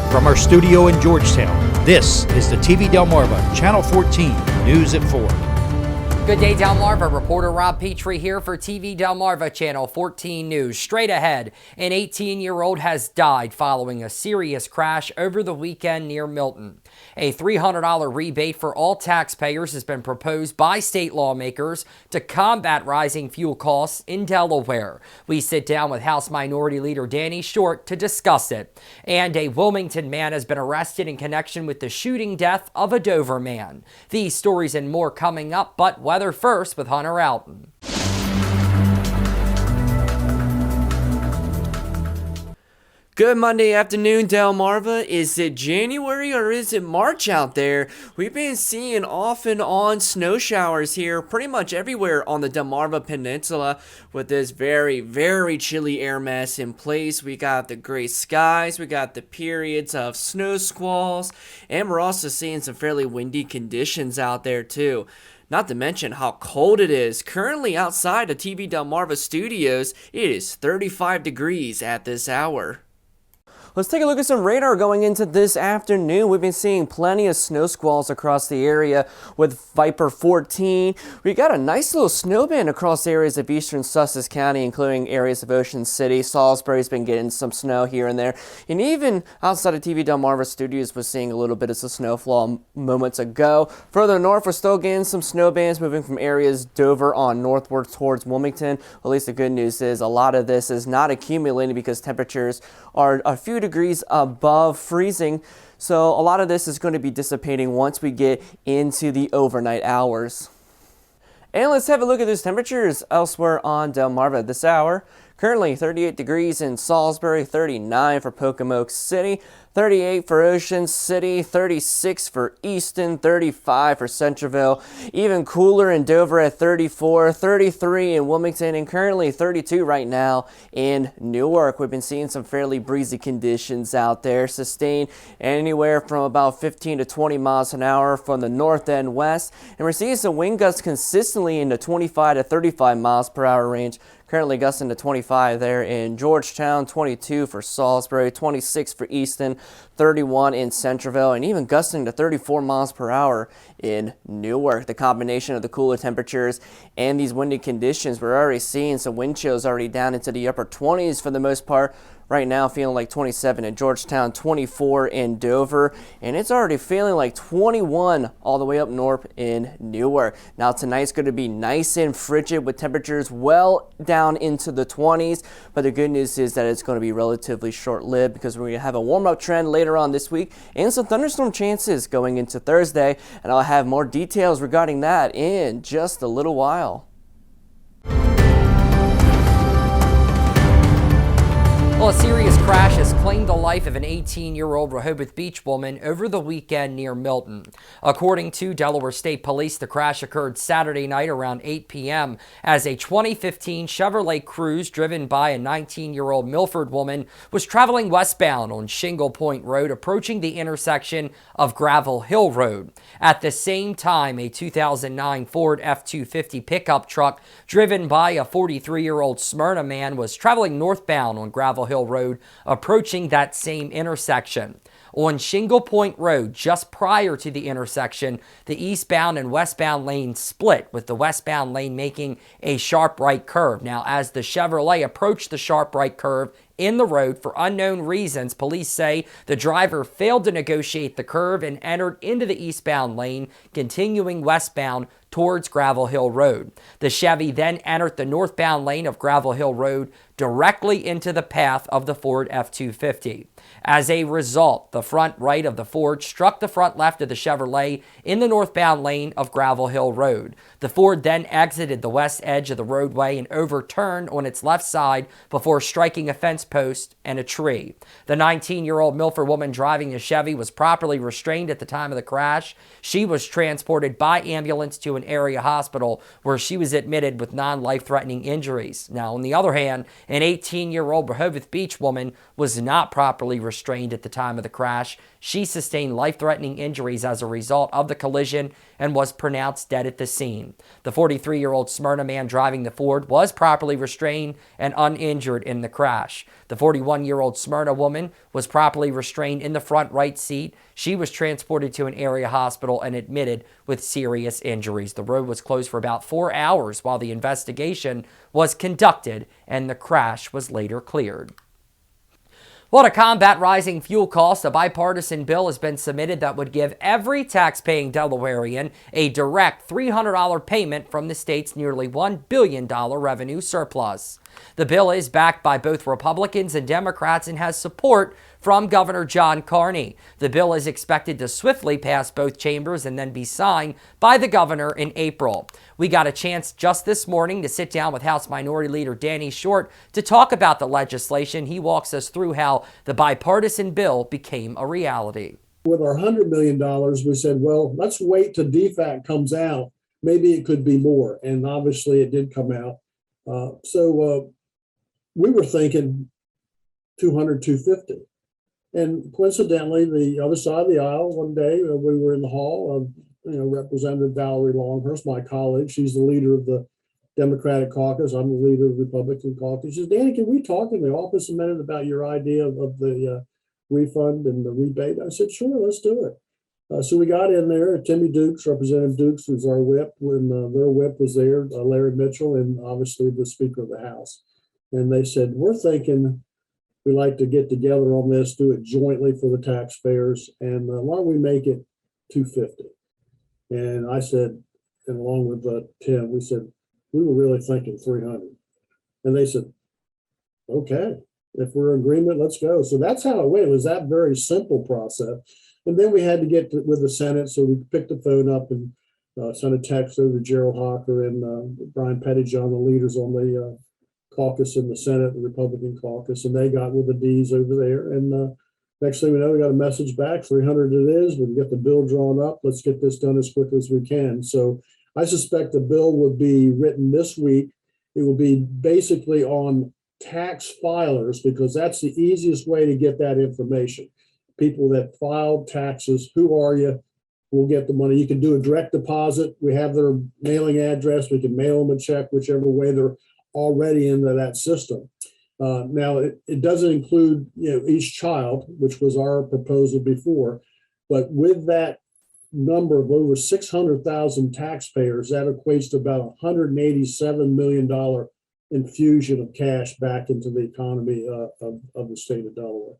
From our studio in Georgetown, this is the TV Delmarva Channel 14 News at 4. Good day, Delmarva. Reporter Rob Petrie here for TV Delmarva Channel 14 News. Straight ahead, an 18-year-old has died following a serious crash over the weekend near Milton. A $300 rebate for all taxpayers has been proposed by state lawmakers to combat rising fuel costs in Delaware. We sit down with House Minority Leader Danny Short to discuss it. And a Wilmington man has been arrested in connection with the shooting death of a Dover man. These stories and more coming up, but weather first with Hunter Alton. Good Monday afternoon, Delmarva. Is it January or is it March out there? We've been seeing off and on snow showers here pretty much everywhere on the Delmarva Peninsula with this very, very chilly air mass in place. We got the gray skies, we got the periods of snow squalls, and we're also seeing some fairly windy conditions out there too. Not to mention how cold it is. Currently outside the TV Delmarva studios, it is 35 degrees at this hour. Let's take a look at some radar going into this afternoon. We've been seeing plenty of snow squalls across the area with Viper 14. We got a nice little snowband across areas of eastern Sussex County, including areas of Ocean City. Salisbury's been getting some snow here and there. And even outside of TV Delmarva studios, we're seeing a little bit of some snowfall moments ago. Further north, we're still getting some snowbands moving from areas Dover on northward towards Wilmington. At least the good news is a lot of this is not accumulating because temperatures are a few degrees above freezing, so a lot of this is going to be dissipating once we get into the overnight hours. And let's have a look at those temperatures elsewhere on Delmarva this hour. Currently 38 degrees in Salisbury, 39 for Pocomoke City, 38 for Ocean City, 36 for Easton, 35 for Centreville, even cooler in Dover at 34, 33 in Wilmington, and currently 32 right now in Newark. We've been seeing some fairly breezy conditions out there, sustained anywhere from about 15 to 20 miles an hour from the north and west, and we're seeing some wind gusts consistently in the 25 to 35 miles per hour range. Currently gusting to 25 there in Georgetown, 22 for Salisbury, 26 for Easton, 31 in Centreville, and even gusting to 34 miles per hour in Newark. The combination of the cooler temperatures and these windy conditions, we're already seeing some wind chills already down into the upper 20s for the most part. Right now feeling like 27 in Georgetown, 24 in Dover, and it's already feeling like 21 all the way up north in Newark. Now tonight's going to be nice and frigid with temperatures well down into the 20s, but the good news is that it's going to be relatively short-lived because we're going to have a warm-up trend later on this week and some thunderstorm chances going into Thursday, and I'll have more details regarding that in just a little while. Well, a serious crash has claimed the life of an 18-year-old Rehoboth Beach woman over the weekend near Milton. According to Delaware State Police, the crash occurred Saturday night around 8 p.m. as a 2015 Chevrolet Cruze driven by a 19-year-old Milford woman was traveling westbound on Shingle Point Road, approaching the intersection of Gravel Hill Road. At the same time, a 2009 Ford F-250 pickup truck driven by a 43-year-old Smyrna man was traveling northbound on Gravel Hill Road, approaching that same intersection. On Shingle Point Road, just prior to the intersection, the eastbound and westbound lanes split, with the westbound lane making a sharp right curve. Now, as the Chevrolet approached the sharp right curve in the road for unknown reasons, police say the driver failed to negotiate the curve and entered into the eastbound lane, continuing westbound towards Gravel Hill Road. The Chevy then entered the northbound lane of Gravel Hill Road directly into the path of the Ford F-250. As a result, the front right of the Ford struck the front left of the Chevrolet in the northbound lane of Gravel Hill Road. The Ford then exited the west edge of the roadway and overturned on its left side before striking a fence post and a tree. The 19-year-old Milford woman driving the Chevy was properly restrained at the time of the crash. She was transported by ambulance to an area hospital where she was admitted with non-life-threatening injuries. Now, on the other hand, an 18-year-old Rehoboth Beach woman was not properly restrained at the time of the crash. She sustained life-threatening injuries as a result of the collision and was pronounced dead at the scene. The 43-year-old Smyrna man driving the Ford was properly restrained and uninjured in the crash. The 41-year-old Smyrna woman was properly restrained in the front right seat. She was transported to an area hospital and admitted with serious injuries. The road was closed for about 4 hours while the investigation was conducted, and the crash was later cleared. Well, to combat rising fuel costs, a bipartisan bill has been submitted that would give every tax-paying Delawarean a direct $300 payment from the state's nearly $1 billion revenue surplus. The bill is backed by both Republicans and Democrats and has support from Governor John Carney. The bill is expected to swiftly pass both chambers and then be signed by the governor in April. We got a chance just this morning to sit down with House Minority Leader Danny Short to talk about the legislation. He walks us through how the bipartisan bill became a reality. With our $100 million, we said, well, let's wait till DFAC comes out. Maybe it could be more. And obviously it did come out. So we were thinking 200, 250. And coincidentally, the other side of the aisle, one day we were in the hall of, Representative Valerie Longhurst, my colleague. She's the leader of the Democratic caucus. I'm the leader of the Republican caucus. She says, Danny, can we talk in the office a minute about your idea of the refund and the rebate? I said, sure, let's do it. So we got in there. Timmy Dukes, Representative Dukes, was our whip when their whip was there, Larry Mitchell, and obviously the Speaker of the House. And they said, we're thinking we'd like to get together on this, do it jointly for the taxpayers, and why don't we make it 250? And I said, and along with Tim, we said, we were really thinking 300. And they said, okay, if we're in agreement, let's go. So that's how it went. It was that very simple process. And then we had to get with the Senate, so we picked the phone up and sent a text over to Gerald Hocker and Brian Pettyjohn, the leaders on the caucus in the Senate, the Republican caucus, and they got with the D's over there. And next thing we know, we got a message back, 300 it is. We can get the bill drawn up. Let's get this done as quickly as we can. So I suspect the bill will be written this week. It will be basically on tax filers because that's the easiest way to get that information. People that filed taxes, who are you? We'll get the money. You can do a direct deposit. We have their mailing address. We can mail them a check, whichever way they're already into that system. Now, it doesn't include each child, which was our proposal before, but with that number of over 600,000 taxpayers, that equates to about $187 million infusion of cash back into the economy of the state of Delaware.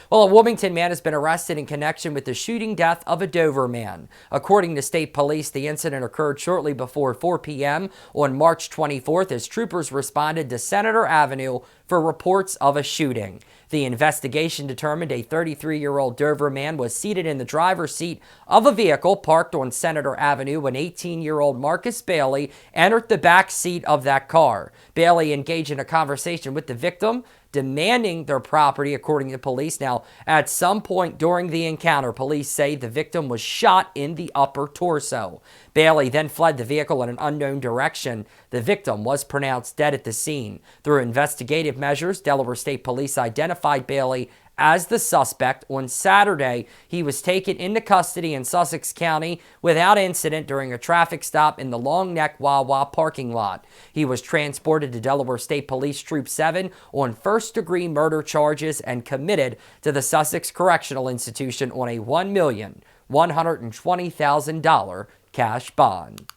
Well, a Wilmington man has been arrested in connection with the shooting death of a Dover man. According to state police, the incident occurred shortly before 4 p.m. on March 24th as troopers responded to Senator Avenue for reports of a shooting. The investigation determined a 33-year-old Dover man was seated in the driver's seat of a vehicle parked on Senator Avenue when 18-year-old Marcus Bailey entered the back seat of that car. Bailey engaged in a conversation with the victim, demanding their property, according to police. Now, at some point during the encounter, police say the victim was shot in the upper torso. Bailey then fled the vehicle in an unknown direction. The victim was pronounced dead at the scene. Through investigative measures, Delaware State Police identified Bailey as the suspect. On Saturday, he was taken into custody in Sussex County without incident during a traffic stop in the Long Neck Wawa parking lot. He was transported to Delaware State Police Troop 7 on first-degree murder charges and committed to the Sussex Correctional Institution on a $1,120,000 cash bond.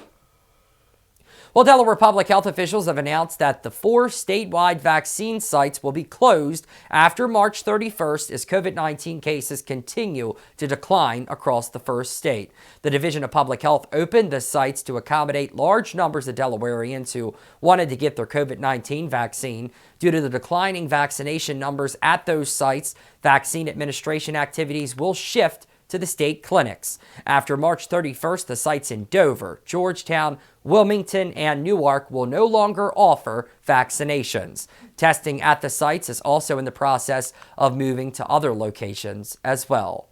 Well, Delaware public health officials have announced that the 4 statewide vaccine sites will be closed after March 31st as COVID-19 cases continue to decline across the first state. The Division of Public Health opened the sites to accommodate large numbers of Delawareans who wanted to get their COVID-19 vaccine. Due to the declining vaccination numbers at those sites, vaccine administration activities will shift to the state clinics. After March 31st, the sites in Dover, Georgetown, Wilmington, and Newark will no longer offer vaccinations. Testing at the sites is also in the process of moving to other locations as well.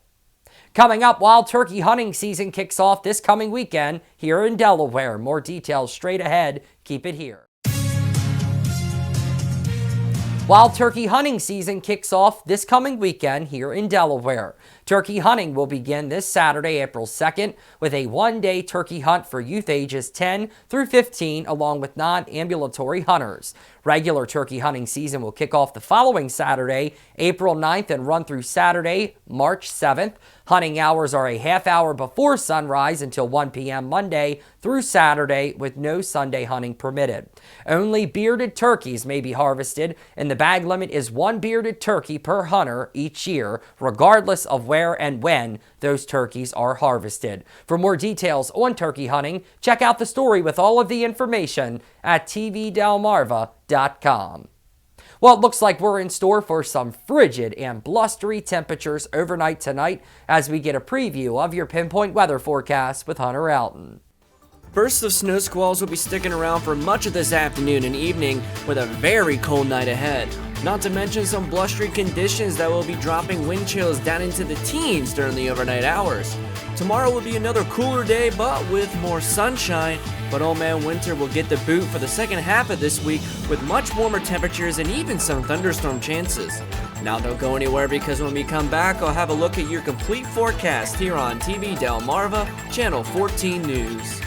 Coming up, wild turkey hunting season kicks off this coming weekend here in Delaware. More details straight ahead. Keep it here. Wild turkey hunting season kicks off this coming weekend here in Delaware. Turkey hunting will begin this Saturday, April 2nd, with a one-day turkey hunt for youth ages 10 through 15, along with non-ambulatory hunters. Regular turkey hunting season will kick off the following Saturday, April 9th, and run through Saturday, March 7th. Hunting hours are a half hour before sunrise until 1 p.m. Monday through Saturday, with no Sunday hunting permitted. Only bearded turkeys may be harvested, and the bag limit is one bearded turkey per hunter each year, regardless of where and when those turkeys are harvested. For more details on turkey hunting, check out the story with all of the information at tvdelmarva.com. Well, it looks like we're in store for some frigid and blustery temperatures overnight tonight as we get a preview of your pinpoint weather forecast with Hunter Alton. Bursts of snow squalls will be sticking around for much of this afternoon and evening, with a very cold night ahead. Not to mention some blustery conditions that will be dropping wind chills down into the teens during the overnight hours. Tomorrow will be another cooler day, but with more sunshine. But old man winter will get the boot for the second half of this week, with much warmer temperatures and even some thunderstorm chances. Now don't go anywhere, because when we come back, I'll have a look at your complete forecast here on TV Delmarva, Channel 14 News.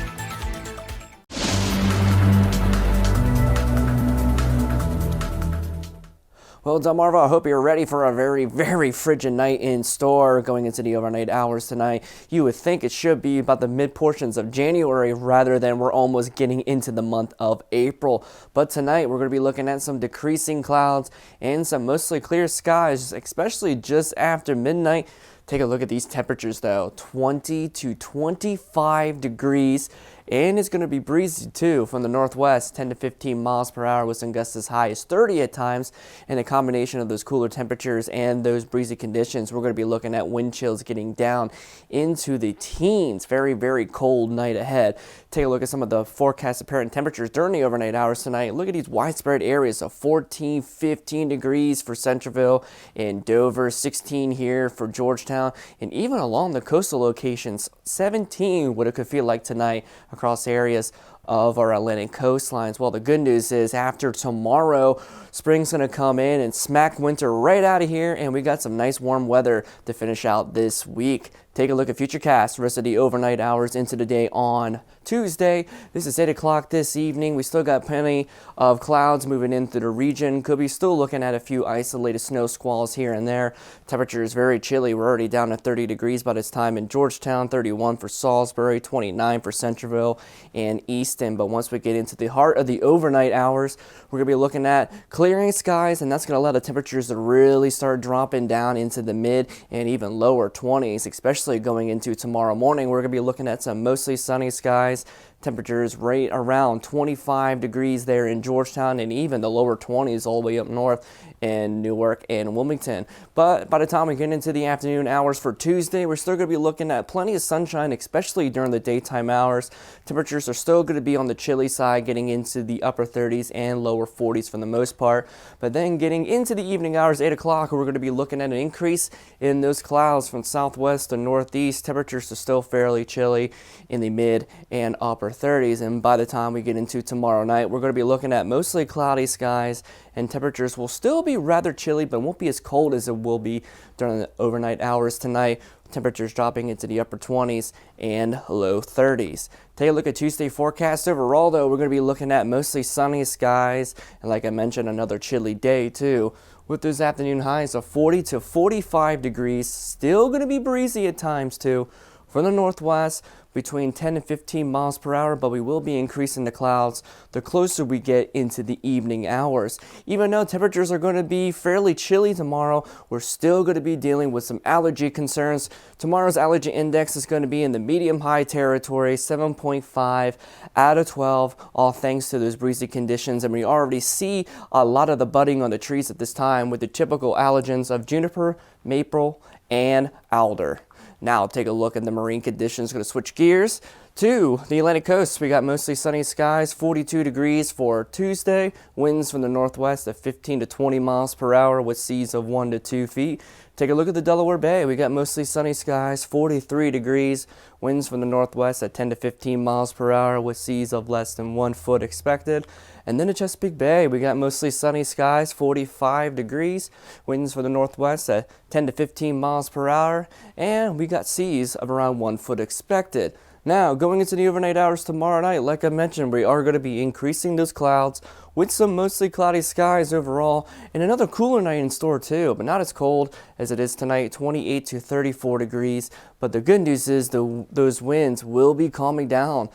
Well, Delmarva, I hope you're ready for a very, very frigid night in store going into the overnight hours tonight. You would think it should be about the mid-portions of January rather than we're almost getting into the month of April. But tonight, we're going to be looking at some decreasing clouds and some mostly clear skies, especially just after midnight. Take a look at these temperatures, though. 20 to 25 degrees. And it's going to be breezy too from the northwest, 10 to 15 miles per hour with some gusts as high as 30 at times. And a combination of those cooler temperatures and those breezy conditions, we're going to be looking at wind chills getting down into the teens. Very, very cold night ahead. Take a look at some of the forecast apparent temperatures during the overnight hours tonight. Look at these widespread areas of 14, 15 degrees for Centreville and Dover, 16 here for Georgetown, and even along the coastal locations, 17 what it could feel like tonight across areas of our Atlantic coastlines. Well, the good news is after tomorrow, spring's going to come in and smack winter right out of here, and we got some nice warm weather to finish out this week. Take a look at futurecast, rest of the overnight hours into the day on Tuesday. This is 8 o'clock this evening. We still got plenty of clouds moving into the region. Could be still looking at a few isolated snow squalls here and there. Temperature is very chilly. We're already down to 30 degrees by this time in Georgetown, 31 for Salisbury, 29 for Centreville and Easton. But once we get into the heart of the overnight hours, we're going to be looking at clearing skies, and that's going to allow the temperatures to really start dropping down into the mid and even lower 20s, especially going into tomorrow morning. We're going to be looking at some mostly sunny skies. Temperatures right around 25 degrees there in Georgetown, and even the lower 20s all the way up north in Newark and Wilmington. But by the time we get into the afternoon hours for Tuesday, we're still going to be looking at plenty of sunshine, especially during the daytime hours. Temperatures are still going to be on the chilly side, getting into the upper 30s and lower 40s for the most part. But then getting into the evening hours, 8 o'clock, we're going to be looking at an increase in those clouds from southwest to northeast. Temperatures are still fairly chilly in the mid and upper 30s, and by the time we get into tomorrow night, we're going to be looking at mostly cloudy skies, and temperatures will still be rather chilly, but won't be as cold as it will be during the overnight hours tonight. Temperatures dropping into the upper 20s and low 30s. Take a look at Tuesday forecast. Overall, though, we're going to be looking at mostly sunny skies, and like I mentioned, another chilly day too, with those afternoon highs of 40 to 45 degrees. Still going to be breezy at times too from the northwest, between 10 and 15 miles per hour, but we will be increasing the clouds the closer we get into the evening hours. Even though temperatures are going to be fairly chilly tomorrow, we're still going to be dealing with some allergy concerns. Tomorrow's allergy index is going to be in the medium-high territory, 7.5 out of 12, all thanks to those breezy conditions. And we already see a lot of the budding on the trees at this time with the typical allergens of juniper, maple, and alder. Now take a look at the marine conditions. Going to switch gears To the Atlantic coast, we got mostly sunny skies, 42 degrees for Tuesday. Winds from the northwest at 15 to 20 miles per hour with seas of 1 to 2 feet. Take a look at the Delaware Bay. We got mostly sunny skies, 43 degrees. Winds from the northwest at 10 to 15 miles per hour with seas of less than 1 foot expected. And then at Chesapeake Bay, we got mostly sunny skies, 45 degrees. Winds from the northwest at 10 to 15 miles per hour. And we got seas of around 1 foot expected. Now, going into the overnight hours tomorrow night, like I mentioned, we are going to be increasing those clouds with some mostly cloudy skies overall, and another cooler night in store too, but not as cold as it is tonight, 28 to 34 degrees. But the good news is those winds will be calming down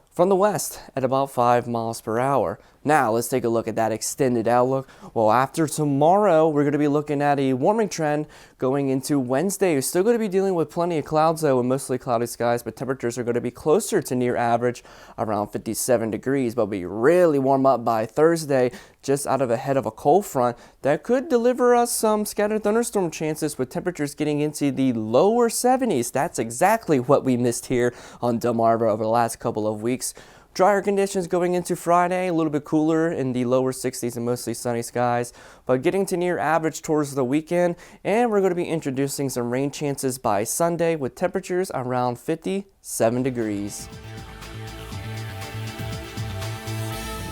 from the west at about 5 miles per hour. Now, let's take a look at that extended outlook. Well, after tomorrow, we're going to be looking at a warming trend going into Wednesday. We're still going to be dealing with plenty of clouds, though, and mostly cloudy skies, but temperatures are going to be closer to near average, around 57 degrees, but we really warm up by Thursday, just out of ahead of a cold front that could deliver us some scattered thunderstorm chances with temperatures getting into the lower 70s. That's exactly what we missed here on Delmarva over the last couple of weeks. Drier conditions going into Friday, a little bit cooler in the lower 60s and mostly sunny skies, but getting to near average towards the weekend, and we're going to be introducing some rain chances by Sunday with temperatures around 57 degrees.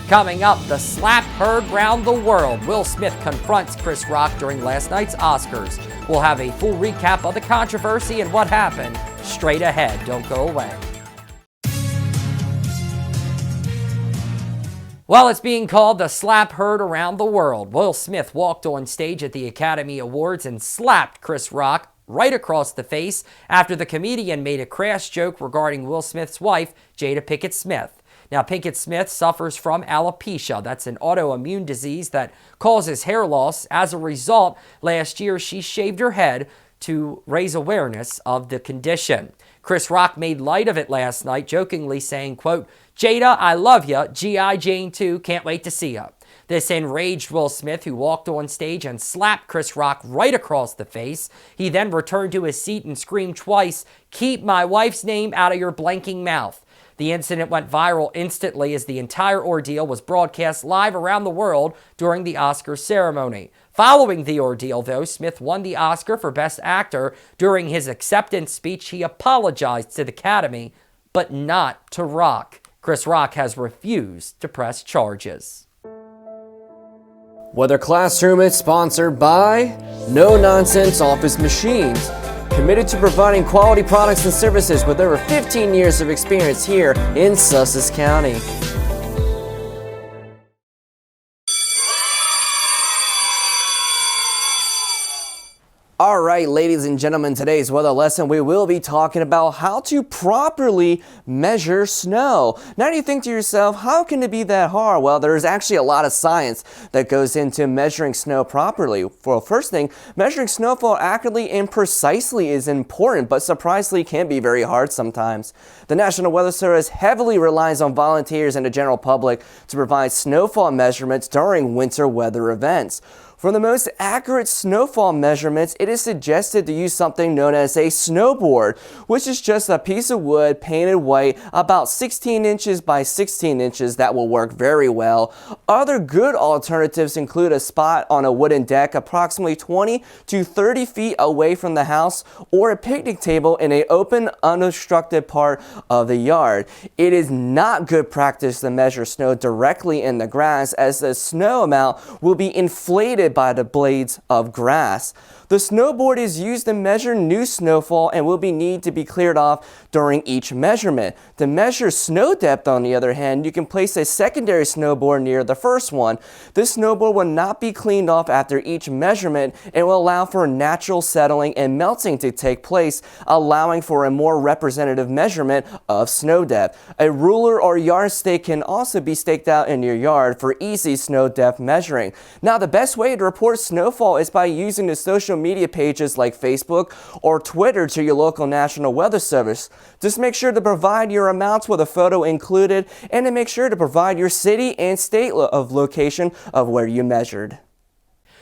Coming up, the slap heard round the world. Will Smith confronts Chris Rock during last night's Oscars. We'll have a full recap of the controversy and what happened straight ahead. Don't go away. Well, it's being called the slap heard around the world. Will Smith walked on stage at the Academy Awards and slapped Chris Rock right across the face after the comedian made a crass joke regarding Will Smith's wife, Jada Pinkett Smith. Now, Pinkett Smith suffers from alopecia. That's an autoimmune disease that causes hair loss. As a result, last year she shaved her head to raise awareness of the condition. Chris Rock made light of it last night, jokingly saying, quote, "Jada, I love ya. G.I. Jane too. Can't wait to see ya." This enraged Will Smith, who walked on stage and slapped Chris Rock right across the face. He then returned to his seat and screamed twice, "Keep my wife's name out of your blanking mouth." The incident went viral instantly as the entire ordeal was broadcast live around the world during the Oscar ceremony. Following the ordeal, though, Smith won the Oscar for Best Actor. During his acceptance speech, he apologized to the Academy, but not to Rock. Chris Rock has refused to press charges. Weather Classroom is sponsored by No Nonsense Office Machines, committed to providing quality products and services with over 15 years of experience here in Sussex County. All right, ladies and gentlemen, today's weather lesson, we will be talking about how to properly measure snow. Now, you think to yourself, how can it be that hard? Well, there's actually a lot of science that goes into measuring snow properly. For first thing, measuring snowfall accurately and precisely is important, but surprisingly can be very hard sometimes. The National Weather Service heavily relies on volunteers and the general public to provide snowfall measurements during winter weather events. For the most accurate snowfall measurements, it is suggested to use something known as a snowboard, which is just a piece of wood painted white about 16 inches by 16 inches that will work very well. Other good alternatives include a spot on a wooden deck approximately 20 to 30 feet away from the house, or a picnic table in an open, unobstructed part of the yard. It is not good practice to measure snow directly in the grass, as the snow amount will be inflated by the blades of grass. The snowboard is used to measure new snowfall and will need to be cleared off during each measurement. To measure snow depth, on the other hand, you can place a secondary snowboard near the first one. This snowboard will not be cleaned off after each measurement and will allow for natural settling and melting to take place, allowing for a more representative measurement of snow depth. A ruler or yardstick can also be staked out in your yard for easy snow depth measuring. Now, the best way to report snowfall is by using the social media pages like Facebook or Twitter to your local National Weather Service. Just make sure to provide your amounts with a photo included, and to make sure to provide your city and state of location of where you measured.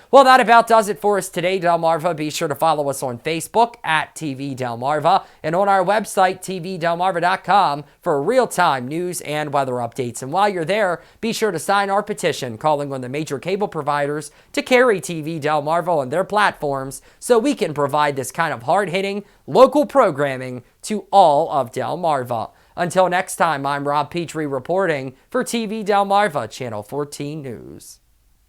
Well, that about does it for us today, Delmarva. Be sure to follow us on Facebook at TV Delmarva and on our website, tvdelmarva.com, for real-time news and weather updates. And while you're there, be sure to sign our petition calling on the major cable providers to carry TV Delmarva on their platforms so we can provide this kind of hard-hitting local programming to all of Delmarva. Until next time, I'm Rob Petrie reporting for TV Delmarva, Channel 14 News.